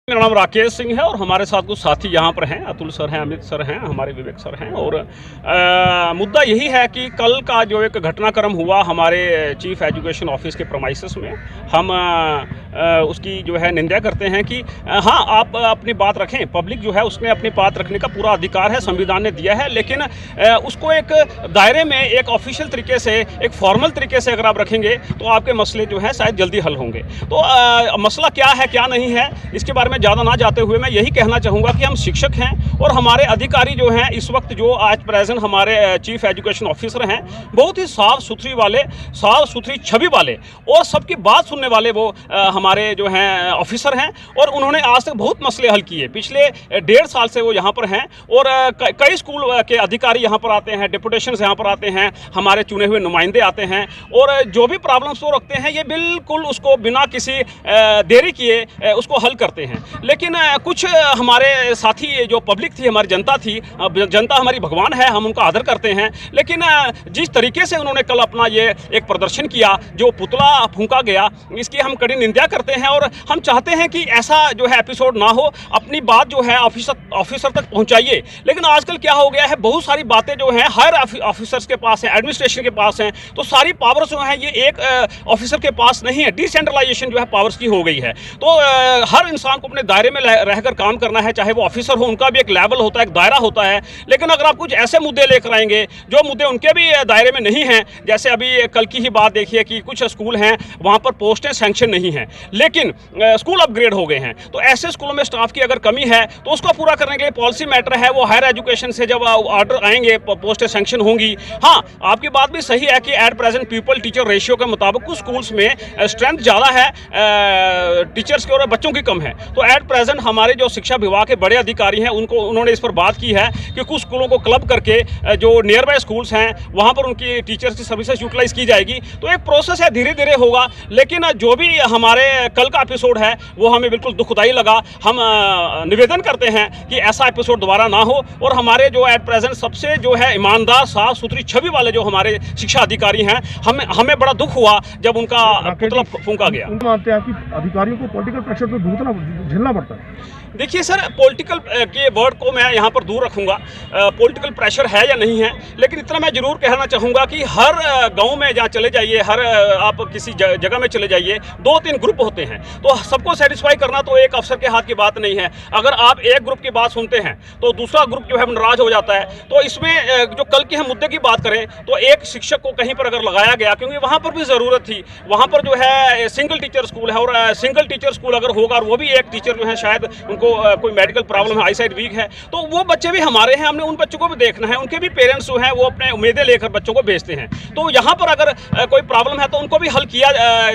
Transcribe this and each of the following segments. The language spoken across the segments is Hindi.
मेरा नाम राकेश सिंह है और हमारे साथ कुछ साथी यहाँ पर हैं। अतुल सर हैं, अमित सर हैं, हमारे विवेक सर हैं। और मुद्दा यही है कि कल का जो एक घटनाक्रम हुआ हमारे चीफ एजुकेशन ऑफिस के प्रेमाइसेस में, हम उसकी जो है निंदा करते हैं कि हाँ, आप अपनी बात रखें। पब्लिक जो है उसने अपनी बात रखने का पूरा अधिकार है, संविधान ने दिया है, लेकिन उसको एक दायरे में, एक ऑफिशियल तरीके से, एक फॉर्मल तरीके से अगर आप रखेंगे तो आपके मसले जो है शायद जल्दी हल होंगे। तो मसला क्या है क्या नहीं है इसके बारे में ज़्यादा ना जाते हुए मैं यही कहना चाहूँगा कि हम शिक्षक हैं और हमारे अधिकारी जो हैं इस वक्त जो आज प्रेजेंट हमारे चीफ एजुकेशन ऑफिसर हैं, बहुत ही साफ़ सुथरी छवि वाले और सबकी बात सुनने वाले वो हमारे जो हैं ऑफिसर हैं। और उन्होंने आज तक बहुत मसले हल किए। पिछले 1.5 साल से वो यहाँ पर हैं और कई स्कूल के अधिकारी यहाँ पर आते हैं, डिप्यूटेशंस यहाँ पर आते हैं, हमारे चुने हुए नुमाइंदे आते हैं और जो भी प्रॉब्लम्स वो रखते हैं ये बिल्कुल उसको बिना किसी देरी किए उसको हल करते हैं। लेकिन कुछ हमारे साथी जो पब्लिक थी, हमारी जनता थी, जनता हमारी भगवान है, हम उनका आदर करते हैं, लेकिन जिस तरीके से उन्होंने कल अपना ये एक प्रदर्शन किया, जो पुतला फूंका गया, इसकी हम कड़ी निंदा करते हैं और हम चाहते हैं कि ऐसा जो है एपिसोड ना हो। अपनी बात जो है ऑफिसर तक पहुंचाइए। लेकिन आजकल क्या हो गया है, बहुत सारी बातें जो हैं हायर ऑफिसर्स के पास हैं, एडमिनिस्ट्रेशन के पास हैं, तो सारी पावर्स जो हैं ये एक ऑफिसर के पास नहीं है। डिसेंट्रलाइजेशन जो है पावर्स की हो गई है। तो हर इंसान को अपने दायरे में रहकर काम करना है, चाहे वो ऑफिसर हो, उनका भी एक लेवल होता है, एक दायरा होता है। लेकिन अगर आप कुछ ऐसे मुद्दे लेकर आएंगे जो मुद्दे उनके भी दायरे में नहीं हैं, जैसे अभी कल की ही बात देखिए कि कुछ स्कूल हैं वहाँ पर पोस्टें सैंक्शन नहीं हैं, लेकिन स्कूल अपग्रेड हो गए हैं। तो ऐसे स्कूलों में स्टाफ की अगर कमी है तो उसको पूरा करने के लिए पॉलिसी मैटर है, वो हायर एजुकेशन से जब ऑर्डर आएंगे पोस्टें सैंक्शन होंगी। हाँ, आपकी बात भी सही है कि at present people teacher ratio के मुताबिक कुछ स्कूल्स में स्ट्रेंथ ज़्यादा है टीचर्स की और बच्चों की कम है। तो एट प्रेजेंट हमारे जो शिक्षा विभाग के बड़े अधिकारी हैं उन्होंने इस पर बात की है कि कुछ स्कूलों को क्लब करके जो नियर बाय स्कूल्स हैं वहाँ पर उनकी टीचर्स की सर्विसेज यूटिलाइज की जाएगी। तो एक प्रोसेस है, धीरे धीरे होगा। लेकिन जो भी हमारे कल का एपिसोड है वो हमें बिल्कुल दुखदाई लगा। हम निवेदन करते हैं कि ऐसा एपिसोड दोबारा ना हो और हमारे जो एट प्रेजेंट सबसे जो है ईमानदार, साफ सुथरी छवि वाले जो हमारे शिक्षा अधिकारी हैं, हमें बड़ा दुख हुआ जब उनका पुतला फूंका गया। मानते हैं कि अधिकारियों को पॉलिटिकल प्रेशर तो झेलना पड़ता है। देखिए सर, पॉलिटिकल के वर्ड को मैं यहाँ पर दूर रखूँगा। पॉलिटिकल प्रेशर है या नहीं है, लेकिन इतना मैं ज़रूर कहना चाहूँगा कि हर गांव में जहाँ चले जाइए, हर आप किसी जगह में चले जाइए, 2-3 ग्रुप होते हैं। तो सबको सेटिस्फाई करना तो एक अफसर के हाथ की बात नहीं है। अगर आप एक ग्रुप की बात सुनते हैं तो दूसरा ग्रुप जो है नाराज हो जाता है। तो इसमें जो कल के हम मुद्दे की बात करें तो एक शिक्षक को कहीं पर अगर लगाया गया, क्योंकि वहाँ पर भी ज़रूरत थी, वहाँ पर जो है सिंगल टीचर स्कूल है और सिंगल टीचर स्कूल अगर होगा और वो भी एक टीचर जो है शायद उनको कोई मेडिकल प्रॉब्लम है, आई साइड वीक है, तो वो बच्चे भी हमारे हैं, हमने उन बच्चों को भी देखना है। उनके भी पेरेंट्स जो हैं वो अपने उम्मीदें लेकर बच्चों को भेजते हैं। तो यहाँ पर अगर कोई प्रॉब्लम है तो उनको भी हल किया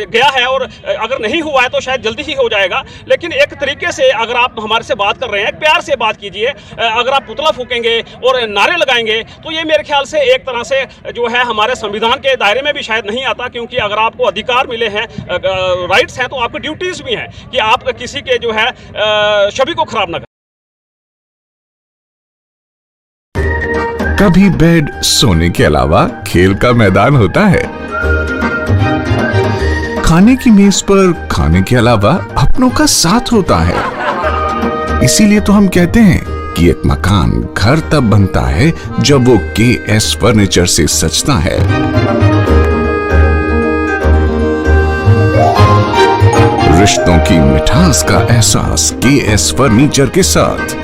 गया है और अगर नहीं हुआ है तो शायद जल्दी ही हो जाएगा। लेकिन एक तरीके से अगर आप हमारे से बात कर रहे हैं, प्यार से बात कीजिए। अगर आप पुतला फूकेंगे और नारे लगाएंगे तो ये मेरे ख्याल से एक तरह से जो है हमारे संविधान के दायरे में भी शायद नहीं आता, क्योंकि अगर आपको अधिकार मिले हैं, राइट्स हैं, तो आपकी ड्यूटीज़ भी हैं कि आप किसी के जो है छवि को खराब ना करें। कभी बेड सोने के अलावा खेल का मैदान होता है, खाने की मेज पर खाने के अलावा अपनों का साथ होता है। इसीलिए तो हम कहते हैं कि एक मकान घर तब बनता है जब वो KS फर्नीचर से सजता है। रिश्तों की मिठास का एहसास KS फर्नीचर के साथ।